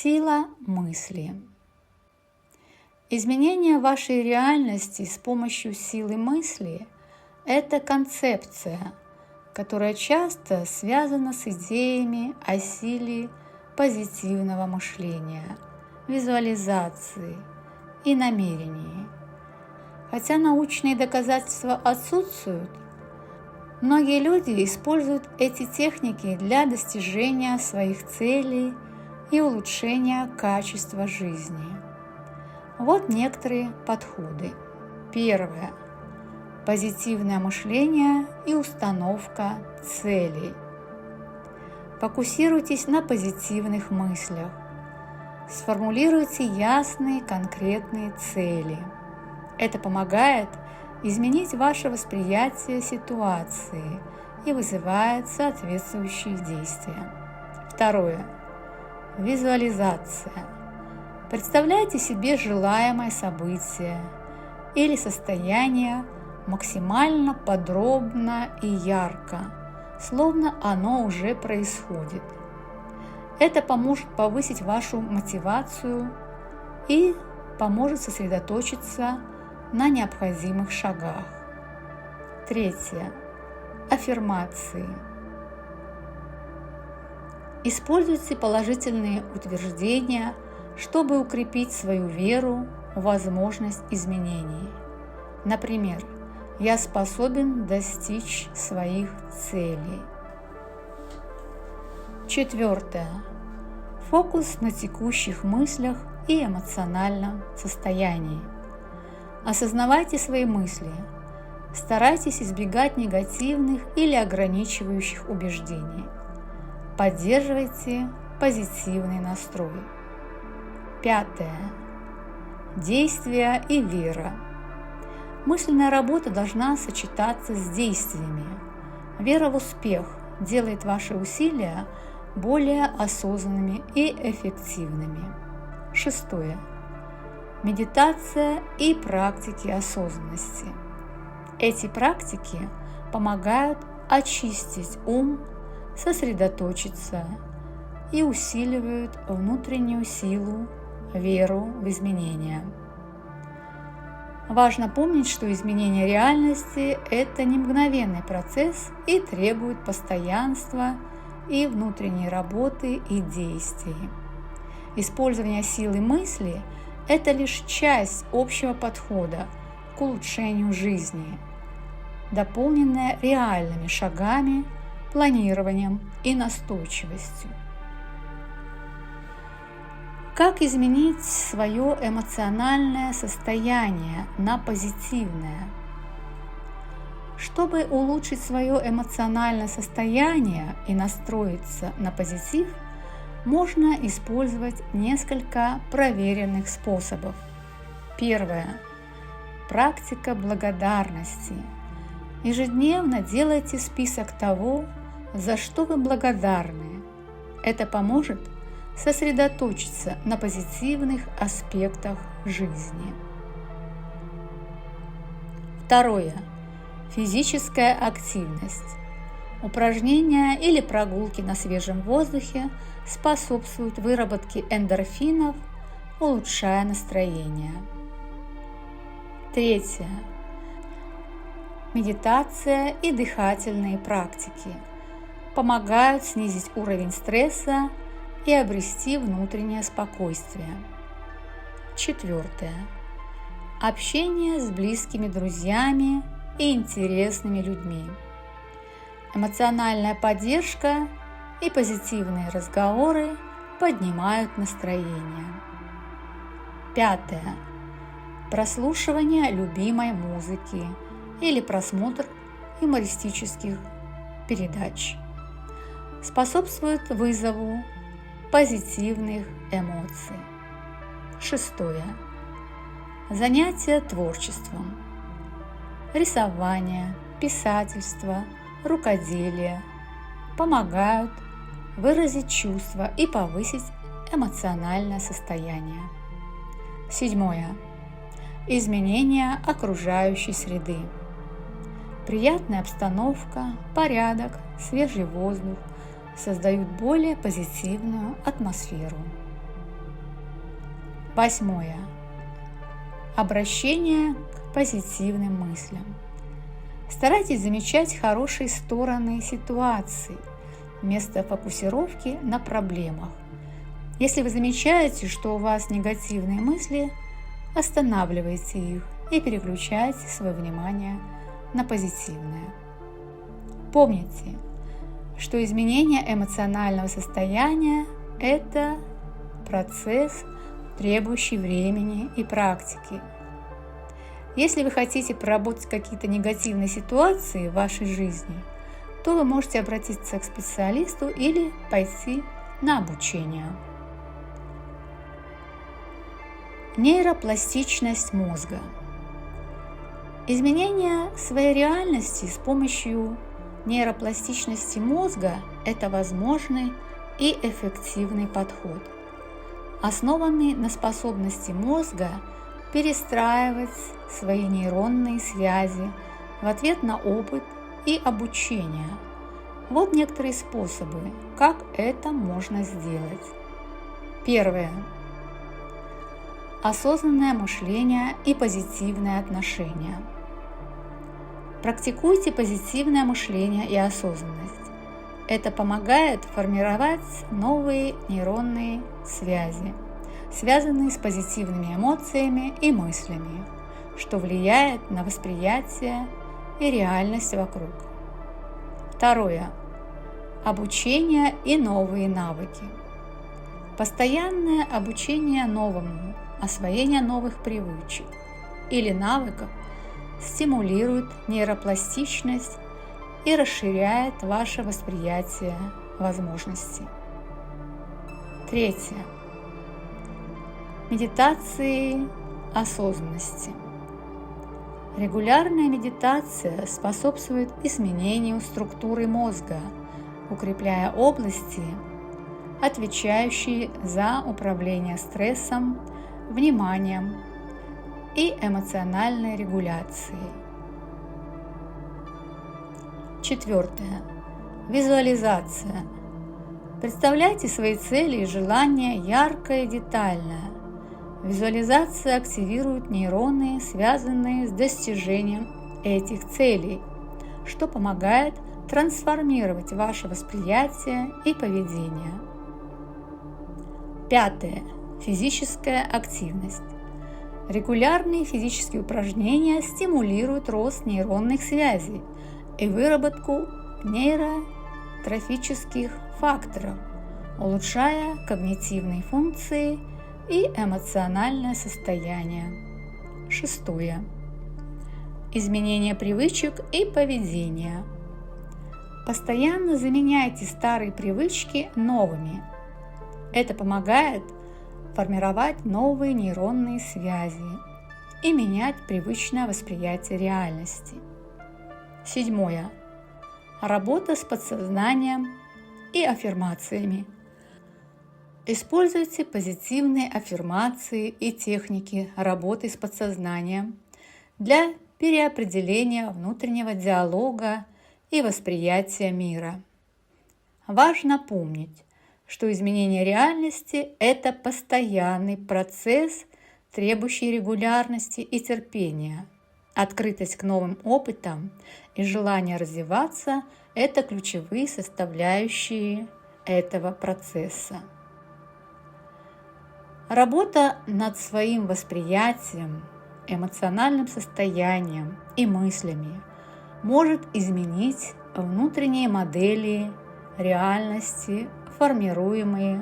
Сила мысли. Изменение вашей реальности с помощью силы мысли – это концепция, которая часто связана с идеями о силе позитивного мышления, визуализации и намерений. Хотя научные доказательства отсутствуют, многие люди используют эти техники для достижения своих целей и улучшения качества жизни. Вот некоторые подходы. Первое. Позитивное мышление и установка целей. Фокусируйтесь на позитивных мыслях. Сформулируйте ясные, конкретные цели. Это помогает изменить ваше восприятие ситуации и вызывает соответствующие действия. Второе. Визуализация. Представляйте себе желаемое событие или состояние максимально подробно и ярко, словно оно уже происходит. Это поможет повысить вашу мотивацию и поможет сосредоточиться на необходимых шагах. Третье. Аффирмации. Используйте положительные утверждения, чтобы укрепить свою веру в возможность изменений. Например, «Я способен достичь своих целей». Четвертое. Фокус на текущих мыслях и эмоциональном состоянии. Осознавайте свои мысли. Старайтесь избегать негативных или ограничивающих убеждений. Поддерживайте позитивный настрой. Пятое. Действия и вера. Мысленная работа должна сочетаться с действиями. Вера в успех делает ваши усилия более осознанными и эффективными. Шестое. Медитация и практики осознанности. Эти практики помогают очистить ум, сосредоточиться и усиливают внутреннюю силу, веру в изменения. Важно помнить, что изменение реальности – это не мгновенный процесс и требует постоянства и внутренней работы и действий. Использование силы мысли – это лишь часть общего подхода к улучшению жизни, дополненная реальными шагами, планированием и настойчивостью. Как изменить свое эмоциональное состояние на позитивное? Чтобы улучшить свое эмоциональное состояние и настроиться на позитив, можно использовать несколько проверенных способов. Первое. Практика благодарности. Ежедневно делайте список того, за что вы благодарны. Это поможет сосредоточиться на позитивных аспектах жизни. Второе. Физическая активность. Упражнения или прогулки на свежем воздухе способствуют выработке эндорфинов, улучшая настроение. Третье. Медитация и дыхательные практики помогают снизить уровень стресса и обрести внутреннее спокойствие. Четвертое. Общение с близкими друзьями и интересными людьми. Эмоциональная поддержка и позитивные разговоры поднимают настроение. Пятое. Прослушивание любимой музыки или просмотр юмористических передач способствует вызову позитивных эмоций. Шестое. Занятия творчеством. Рисование, писательство, рукоделие помогают выразить чувства и повысить эмоциональное состояние. Седьмое. Изменение окружающей среды. Приятная обстановка, порядок, свежий воздух создают более позитивную атмосферу. 8. Обращение к позитивным мыслям. Старайтесь замечать хорошие стороны ситуации вместо фокусировки на проблемах. Если вы замечаете, что у вас негативные мысли, останавливайте их и переключайте свое внимание на позитивное. Помните, что изменение эмоционального состояния – это процесс, требующий времени и практики. Если вы хотите проработать какие-то негативные ситуации в вашей жизни, то вы можете обратиться к специалисту или пойти на обучение. Нейропластичность мозга. Изменение своей реальности с помощью нейропластичности мозга – это возможный и эффективный подход, основанный на способности мозга перестраивать свои нейронные связи в ответ на опыт и обучение. Вот некоторые способы, как это можно сделать. Первое. Осознанное мышление и позитивное отношение. Практикуйте позитивное мышление и осознанность. Это помогает формировать новые нейронные связи, связанные с позитивными эмоциями и мыслями, что влияет на восприятие и реальность вокруг. Второе. Обучение и новые навыки. Постоянное обучение новому, освоение новых привычек или навыков стимулирует нейропластичность и расширяет ваше восприятие возможностей. Третье. Медитации осознанности. Регулярная медитация способствует изменению структуры мозга, укрепляя области, отвечающие за управление стрессом, вниманием и эмоциональной регуляцией. Четвертое. Визуализация. Представляйте свои цели и желания ярко и детально. Визуализация активирует нейроны, связанные с достижением этих целей, что помогает трансформировать ваше восприятие и поведение. Пятое. Физическая активность. Регулярные физические упражнения стимулируют рост нейронных связей и выработку нейротрофических факторов, улучшая когнитивные функции и эмоциональное состояние. Шестое. Изменение привычек и поведения. Постоянно заменяйте старые привычки новыми. Это помогает формировать новые нейронные связи и менять привычное восприятие реальности. Седьмое. Работа с подсознанием и аффирмациями. Используйте позитивные аффирмации и техники работы с подсознанием для переопределения внутреннего диалога и восприятия мира. Важно помнить, что изменение реальности – это постоянный процесс, требующий регулярности и терпения. Открытость к новым опытам и желание развиваться – это ключевые составляющие этого процесса. Работа над своим восприятием, эмоциональным состоянием и мыслями может изменить внутренние модели реальности, формируемые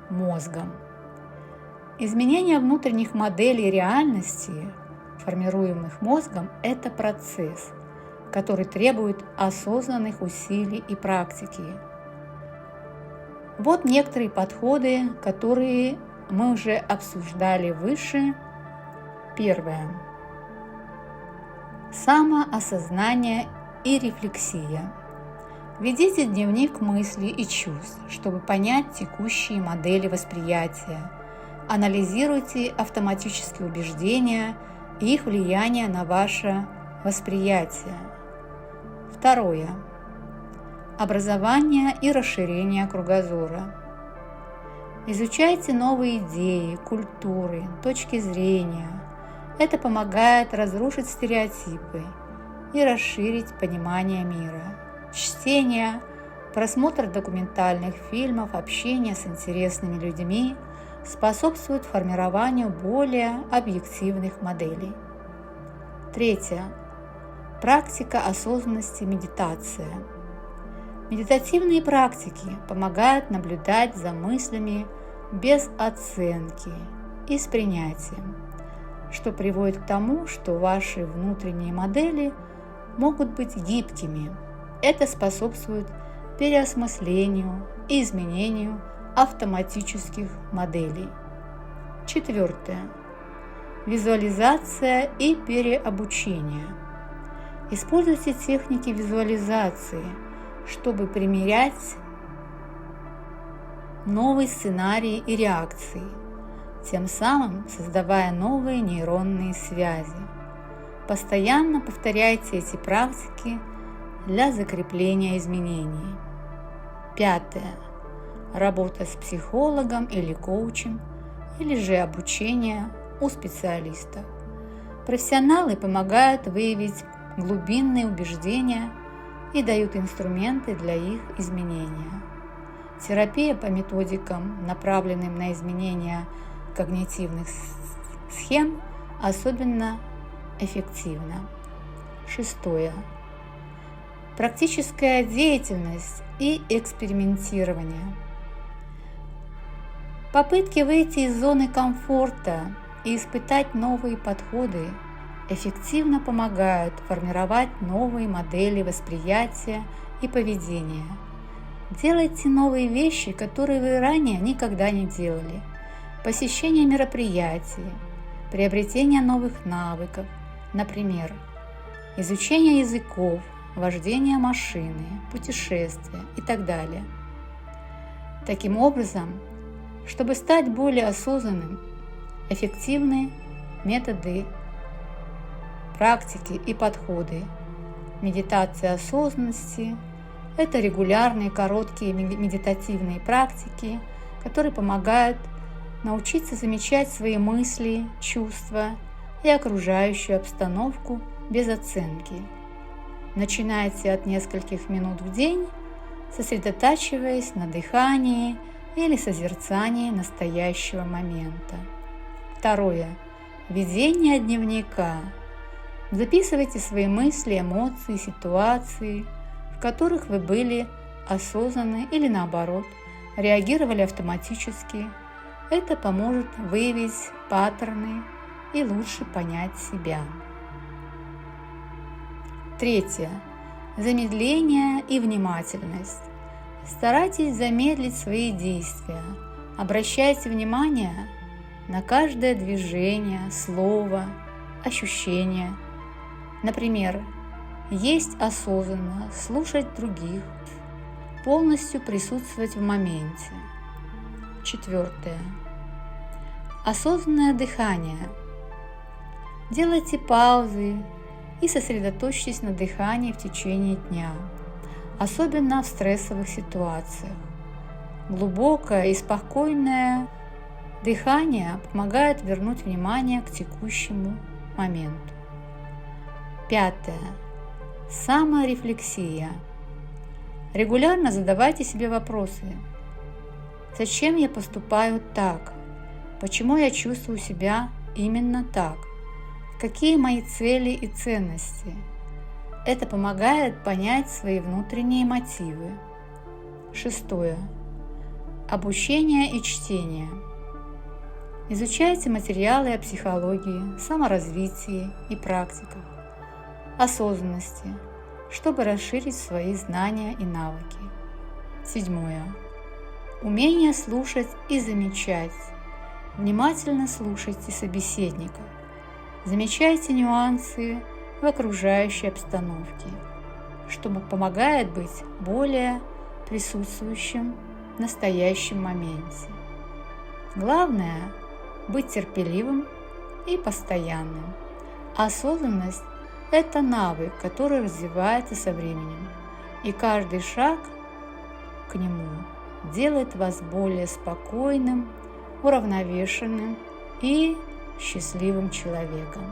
мозгом. Изменение внутренних моделей реальности, формируемых мозгом, это процесс, который требует осознанных усилий и практики. Вот некоторые подходы, которые мы уже обсуждали выше. Первое. Самоосознание и рефлексия. Ведите дневник мыслей и чувств, чтобы понять текущие модели восприятия. Анализируйте автоматические убеждения и их влияние на ваше восприятие. Второе. Образование и расширение кругозора. Изучайте новые идеи, культуры, точки зрения. Это помогает разрушить стереотипы и расширить понимание мира. Чтение, просмотр документальных фильмов, общение с интересными людьми способствует формированию более объективных моделей. Третье. Практика осознанности, медитация. Медитативные практики помогают наблюдать за мыслями без оценки и с принятием, что приводит к тому, что ваши внутренние модели могут быть гибкими. Это способствует переосмыслению и изменению автоматических моделей. Четвертое. Визуализация и переобучение. Используйте техники визуализации, чтобы примерять новые сценарии и реакции, тем самым создавая новые нейронные связи. Постоянно повторяйте эти практики для закрепления изменений. Пятое. Работа с психологом или коучем, или же обучение у специалистов. Профессионалы помогают выявить глубинные убеждения и дают инструменты для их изменения. Терапия по методикам, направленным на изменение когнитивных схем, особенно эффективна. Шестое. Практическая деятельность и экспериментирование. Попытки выйти из зоны комфорта и испытать новые подходы эффективно помогают формировать новые модели восприятия и поведения. Делайте новые вещи, которые вы ранее никогда не делали. Посещение мероприятий, приобретение новых навыков, например, изучение языков, вождение машины, путешествия и так далее. Таким образом, чтобы стать более осознанным, эффективны методы, практики и подходы. Медитация осознанности – это регулярные короткие медитативные практики, которые помогают научиться замечать свои мысли, чувства и окружающую обстановку без оценки. Начинайте от нескольких минут в день, сосредотачиваясь на дыхании или созерцании настоящего момента. Второе. Ведение дневника. Записывайте свои мысли, эмоции, ситуации, в которых вы были осознанны или наоборот, реагировали автоматически. Это поможет выявить паттерны и лучше понять себя. Третье. Замедление и внимательность. Старайтесь замедлить свои действия. Обращайте внимание на каждое движение, слово, ощущение. Например, есть осознанно, слушать других, полностью присутствовать в моменте. Четвертое. Осознанное дыхание. Делайте паузы и сосредоточьтесь на дыхании в течение дня, особенно в стрессовых ситуациях. Глубокое и спокойное дыхание помогает вернуть внимание к текущему моменту. Пятое. Саморефлексия. Регулярно задавайте себе вопросы. Зачем я поступаю так? Почему я чувствую себя именно так? Какие мои цели и ценности? Это помогает понять свои внутренние мотивы. Шестое. Обучение и чтение. Изучайте материалы о психологии, саморазвитии и практиках осознанности, чтобы расширить свои знания и навыки. Седьмое. Умение слушать и замечать. Внимательно слушайте собеседника. Замечайте нюансы в окружающей обстановке, что помогает быть более присутствующим в настоящем моменте. Главное – быть терпеливым и постоянным. Осознанность – это навык, который развивается со временем, и каждый шаг к нему делает вас более спокойным, уравновешенным и счастливым человеком.